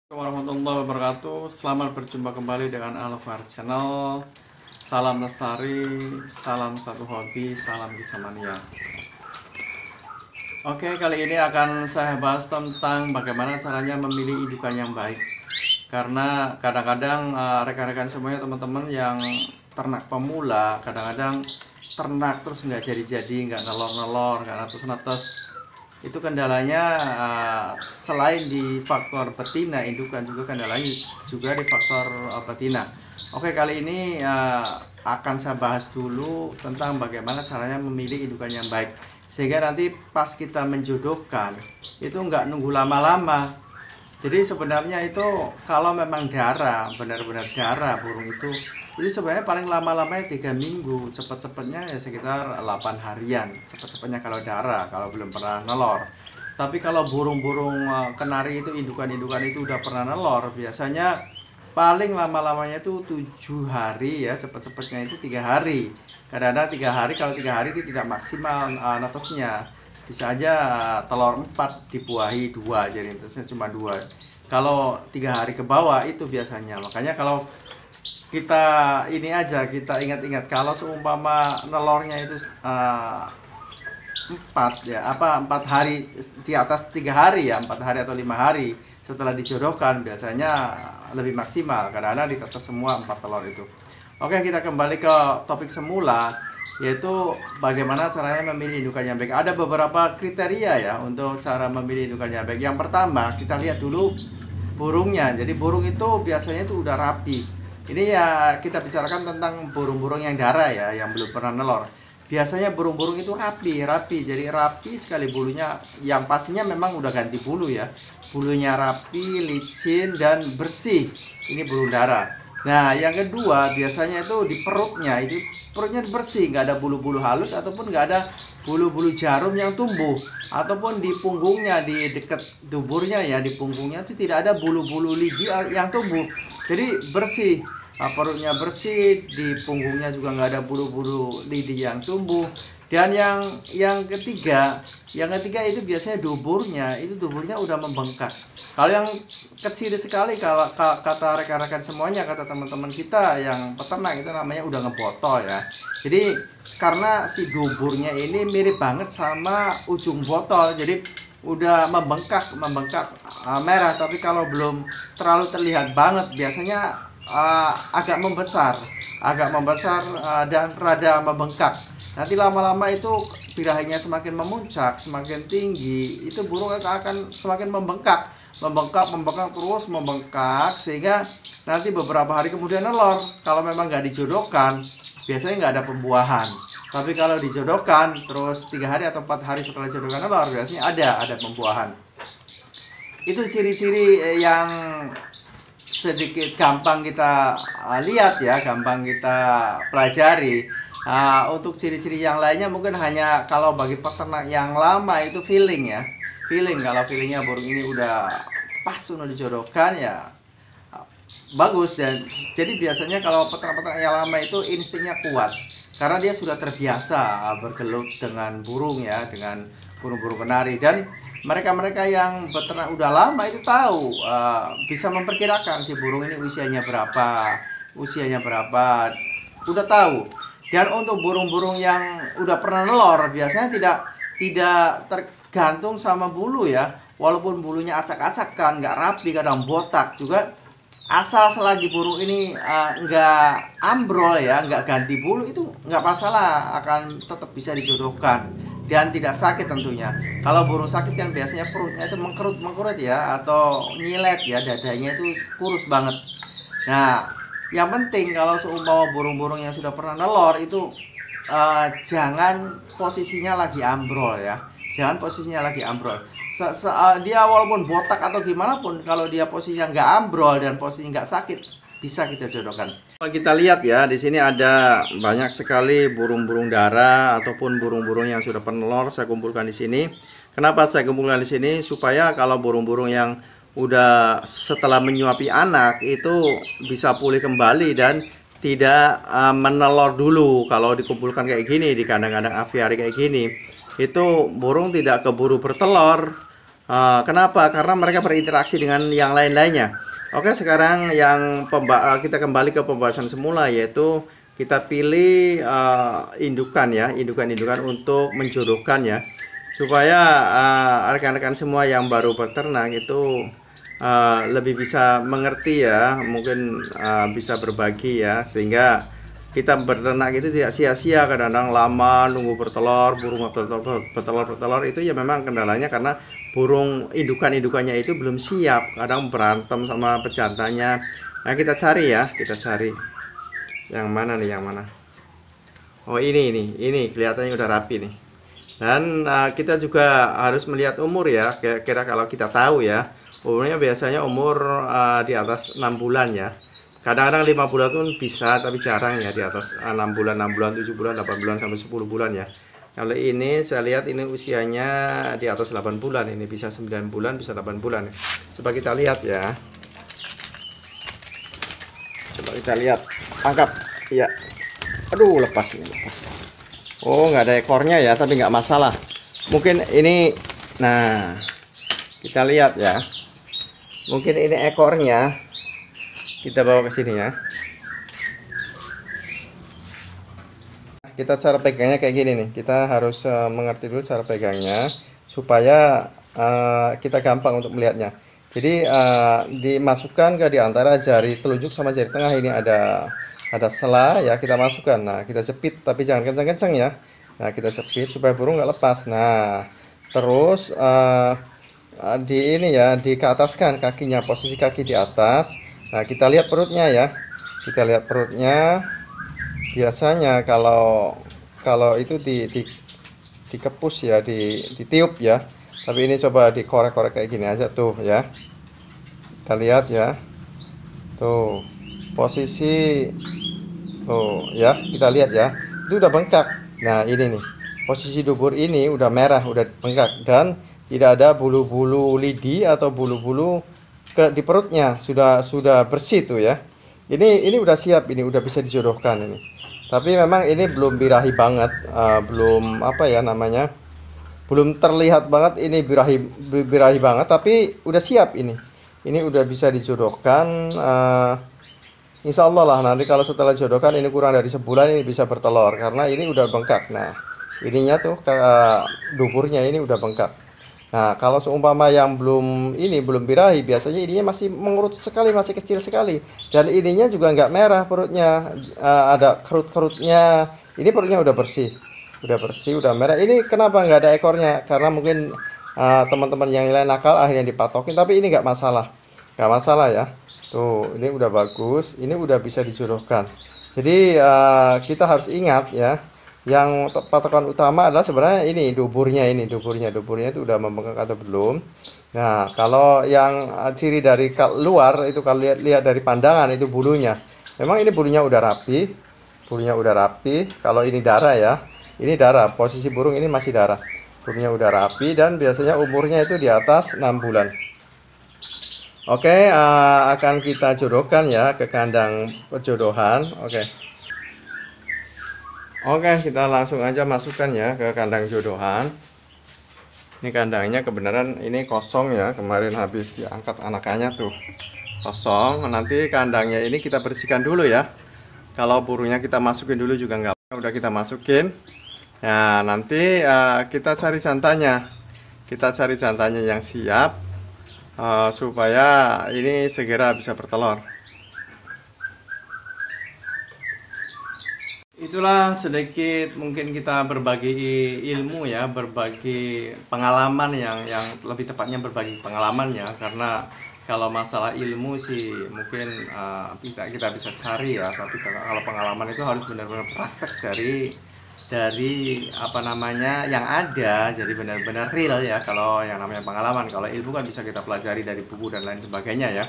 Warahmatullahi wabarakatuh. Selamat berjumpa kembali dengan Alvar Channel. Salam lestari, salam satu hobi, salam Kicamania. Oke, kali ini akan saya bahas tentang bagaimana caranya memilih indukan yang baik. Karena kadang-kadang rekan-rekan semuanya, teman-teman yang ternak pemula, kadang-kadang ternak terus nggak jadi-jadi, nggak nelor-nelor, nggak netes-netes. Itu kendalanya selain di faktor betina indukan, juga kendalanya juga di faktor betina. Oke, kali ini akan saya bahas dulu tentang bagaimana caranya memilih indukan yang baik, sehingga nanti pas kita menjodohkan itu nggak nunggu lama-lama. Jadi sebenarnya itu kalau memang darah, benar-benar darah burung itu, jadi sebenarnya paling lama-lamanya 3 minggu, cepat-cepatnya ya sekitar 8 harian, cepat-cepatnya kalau darah, kalau belum pernah nelor. Tapi kalau burung-burung kenari itu, indukan-indukan itu udah pernah nelor, biasanya paling lama-lamanya itu 7 hari ya, cepat-cepatnya itu 3 hari. Kadang-kadang 3 hari, kalau 3 hari itu tidak maksimal netesnya. Bisa aja telur 4 dibuahi 2, jadi netesnya cuma 2. Kalau 3 hari ke bawah itu biasanya. Makanya kalau kita ini aja, kita ingat-ingat kalau seumpama nelornya itu 4 ya, 4 hari di atas 3 hari ya, 4 hari atau 5 hari setelah dijodohkan biasanya lebih maksimal, kadang-kadang ditetes semua 4 telur itu. Oke, kita kembali ke topik semula, yaitu bagaimana caranya memilih indukan yang baik. Ada beberapa kriteria ya untuk cara memilih indukan yang baik. Yang pertama, kita lihat dulu burungnya. Jadi burung itu biasanya itu udah rapi. Ini ya kita bicarakan tentang burung-burung yang darah ya, yang belum pernah nelor. Biasanya burung-burung itu rapi. Jadi rapi sekali bulunya. Yang pastinya memang udah ganti bulu ya. Bulunya rapi, licin dan bersih. Ini burung darah. Nah, yang kedua biasanya itu di perutnya, itu perutnya bersih, nggak ada bulu-bulu halus ataupun nggak ada bulu-bulu jarum yang tumbuh, ataupun di punggungnya, di dekat duburnya ya, di punggungnya itu tidak ada bulu-bulu lidi yang tumbuh. Jadi bersih, perutnya bersih, di punggungnya juga nggak ada bulu-bulu lidi yang tumbuh. Dan yang ketiga itu biasanya duburnya udah membengkak. Kalau yang kecil sekali, kalau kata rekan-rekan semuanya, kata teman-teman kita yang peternak, itu namanya udah ngebotol ya. Jadi karena si duburnya ini mirip banget sama ujung botol, jadi udah membengkak merah. Tapi kalau belum terlalu terlihat banget, biasanya agak membesar dan rada membengkak. Nanti lama-lama itu birahinya semakin memuncak, semakin tinggi, itu burung akan semakin membengkak terus membengkak, sehingga nanti beberapa hari kemudian nelor. Kalau memang nggak dijodohkan, biasanya nggak ada pembuahan. Tapi kalau dijodohkan terus 3 hari atau 4 hari setelah dijodohkan nelor, biasanya ada pembuahan. Itu ciri-ciri yang sedikit gampang kita lihat ya, gampang kita pelajari. Untuk ciri-ciri yang lainnya mungkin hanya kalau bagi peternak yang lama itu feeling ya. Kalau feelingnya burung ini udah pas udah dijodohkan ya bagus. Dan jadi biasanya kalau peternak-peternak yang lama itu instingnya kuat, karena dia sudah terbiasa bergelut dengan burung ya, dengan burung-burung kenari. Dan mereka-mereka yang beternak udah lama itu tahu, bisa memperkirakan si burung ini usianya berapa, udah tahu. Dan untuk burung-burung yang udah pernah nelor, biasanya tidak tergantung sama bulu ya. Walaupun bulunya acak-acakan, nggak rapi, kadang botak juga, asal selagi burung ini nggak ambrol ya, nggak ganti bulu, itu nggak masalah, akan tetap bisa dijodohkan dan tidak sakit tentunya. Kalau burung sakit kan biasanya perutnya itu mengkerut ya, atau nyilet ya, dadanya itu kurus banget. Nah, yang penting kalau seumpama burung-burung yang sudah pernah nelor itu jangan posisinya lagi ambrol ya. Dia walaupun botak atau gimana pun, kalau dia posisinya nggak ambrol dan posisinya nggak sakit, bisa kita jodohkan. Kalau kita lihat ya, di sini ada banyak sekali burung-burung darah ataupun burung-burung yang sudah pernah nelor saya kumpulkan di sini. Kenapa saya kumpulkan di sini? Supaya kalau burung-burung yang udah setelah menyuapi anak itu bisa pulih kembali dan tidak menelor dulu. Kalau dikumpulkan kayak gini di kandang-kandang aviari kayak gini, itu burung tidak keburu bertelur. Kenapa? Karena mereka berinteraksi dengan yang lain-lainnya. Oke, sekarang kita kembali ke pembahasan semula, yaitu kita pilih indukan ya, indukan-indukan untuk menjodohkan ya, supaya rekan-rekan semua yang baru berternak itu lebih bisa mengerti ya, mungkin bisa berbagi ya, sehingga kita berternak itu tidak sia-sia. Kadang-kadang lama nunggu bertelur, burung bertelur itu ya memang kendalanya karena burung indukannya itu belum siap, kadang berantem sama pejantannya. Nah, kita cari ya, kita cari yang mana nih, yang mana. Oh, ini kelihatannya udah rapi nih. Dan kita juga harus melihat umur ya, kira-kira kalau kita tahu ya, umurnya biasanya umur di atas 6 bulan ya. Kadang-kadang 5 bulan pun bisa, tapi jarang ya di atas 6 bulan, 6 bulan, 7 bulan, 8 bulan, sampai 10 bulan ya. Kalau ini saya lihat ini usianya di atas 8 bulan, ini bisa 9 bulan, bisa 8 bulan. Coba kita lihat ya. Coba kita lihat, angkat. Iya. Aduh, lepas ini, lepas. Oh, nggak ada ekornya ya, tapi nggak masalah. Mungkin ini, nah, kita lihat ya. Mungkin ini ekornya. Kita bawa ke sini ya. Kita cara pegangnya kayak gini nih. Kita harus mengerti dulu cara pegangnya supaya kita gampang untuk melihatnya. Jadi dimasukkan ke di antara jari telunjuk sama jari tengah ini ada sela ya, kita masukkan. Nah, kita jepit tapi jangan kencang-kencang ya. Nah, kita jepit supaya burung nggak lepas. Nah, terus di ini ya, dikeataskan kakinya, posisi kaki di atas. Nah, kita lihat perutnya ya. Kita lihat perutnya. Biasanya kalau itu dikepus ya, ditiup ya. Tapi ini coba dikorek-korek kayak gini aja tuh ya. Kita lihat ya. Tuh. Posisi tuh ya, kita lihat ya. Itu udah bengkak. Nah, ini nih. Posisi dubur ini udah merah, udah bengkak dan tidak ada bulu-bulu lidi atau bulu-bulu di perutnya, sudah bersih tuh ya. Ini udah siap, ini udah bisa dijodohkan ini. Tapi memang ini belum birahi banget, belum apa ya namanya, belum terlihat banget ini birahi banget, tapi udah siap ini. Ini udah bisa dijodohkan. Insya Allah lah nanti kalau setelah dijodohkan ini kurang dari sebulan ini bisa bertelur karena ini udah bengkak. Nah, ininya tuh duburnya ini udah bengkak. Nah, kalau seumpama yang belum birahi, biasanya ininya masih mengurut sekali, masih kecil sekali. Dan ininya juga nggak merah perutnya, ada kerut-kerutnya. Ini perutnya udah bersih, udah merah. Ini kenapa nggak ada ekornya? Karena mungkin teman-teman yang lain nakal akhirnya dipatokin, tapi ini nggak masalah ya. Tuh, ini udah bagus, ini udah bisa dijodohkan. Jadi kita harus ingat ya. Yang patokan utama adalah sebenarnya ini duburnya itu udah membengkak atau belum. Nah, kalau yang ciri dari luar itu kalau lihat dari pandangan itu bulunya. Memang ini bulunya udah rapi. Kalau ini darah ya. Ini darah, posisi burung ini masih darah. Bulunya udah rapi dan biasanya umurnya itu di atas 6 bulan. Oke, akan kita jodohkan ya ke kandang perjodohan. Oke, kita langsung aja masukkan ya ke kandang jodohan. Ini kandangnya kebenaran ini kosong ya, kemarin habis diangkat anakannya tuh kosong. Nanti kandangnya ini kita bersihkan dulu ya. Kalau burungnya kita masukin dulu juga nggak apa, udah kita masukin. Nah, nanti kita cari jantannya yang siap supaya ini segera bisa bertelur. Itulah sedikit mungkin kita berbagi ilmu ya, berbagi pengalaman yang lebih tepatnya berbagi pengalaman ya, karena kalau masalah ilmu sih mungkin kita bisa cari ya, tapi kalau pengalaman itu harus benar-benar praktek dari apa namanya yang ada, jadi benar-benar real ya. Kalau yang namanya pengalaman, kalau ilmu kan bisa kita pelajari dari buku dan lain sebagainya ya.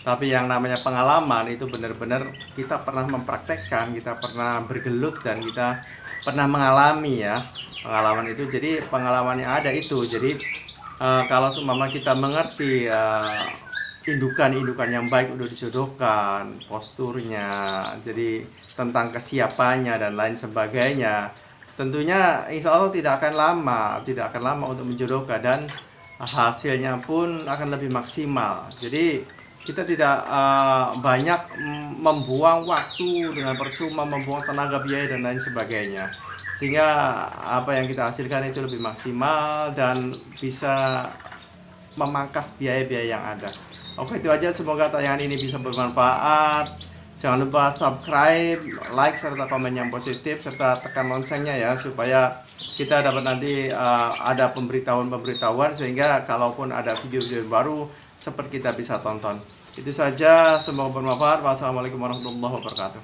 Tapi yang namanya pengalaman itu benar-benar kita pernah mempraktekkan, kita pernah bergelut dan kita pernah mengalami ya. Pengalaman itu jadi pengalaman yang ada itu. Jadi kalau seumpama kita mengerti indukan yang baik udah dijodohkan, posturnya, jadi tentang kesiapannya dan lain sebagainya, tentunya insya Allah tidak akan lama untuk menjodohkan. Dan hasilnya pun akan lebih maksimal. Jadi kita tidak banyak membuang waktu dengan percuma, membuang tenaga, biaya dan lain sebagainya, sehingga apa yang kita hasilkan itu lebih maksimal dan bisa memangkas biaya-biaya yang ada. Oke, itu aja, semoga tayangan ini bisa bermanfaat. Jangan lupa subscribe, like, serta komen yang positif, serta tekan loncengnya ya, supaya kita dapat nanti ada pemberitahuan sehingga kalaupun ada video-video baru cepat kita bisa tonton. Itu saja, semoga bermanfaat. Wassalamualaikum warahmatullahi wabarakatuh.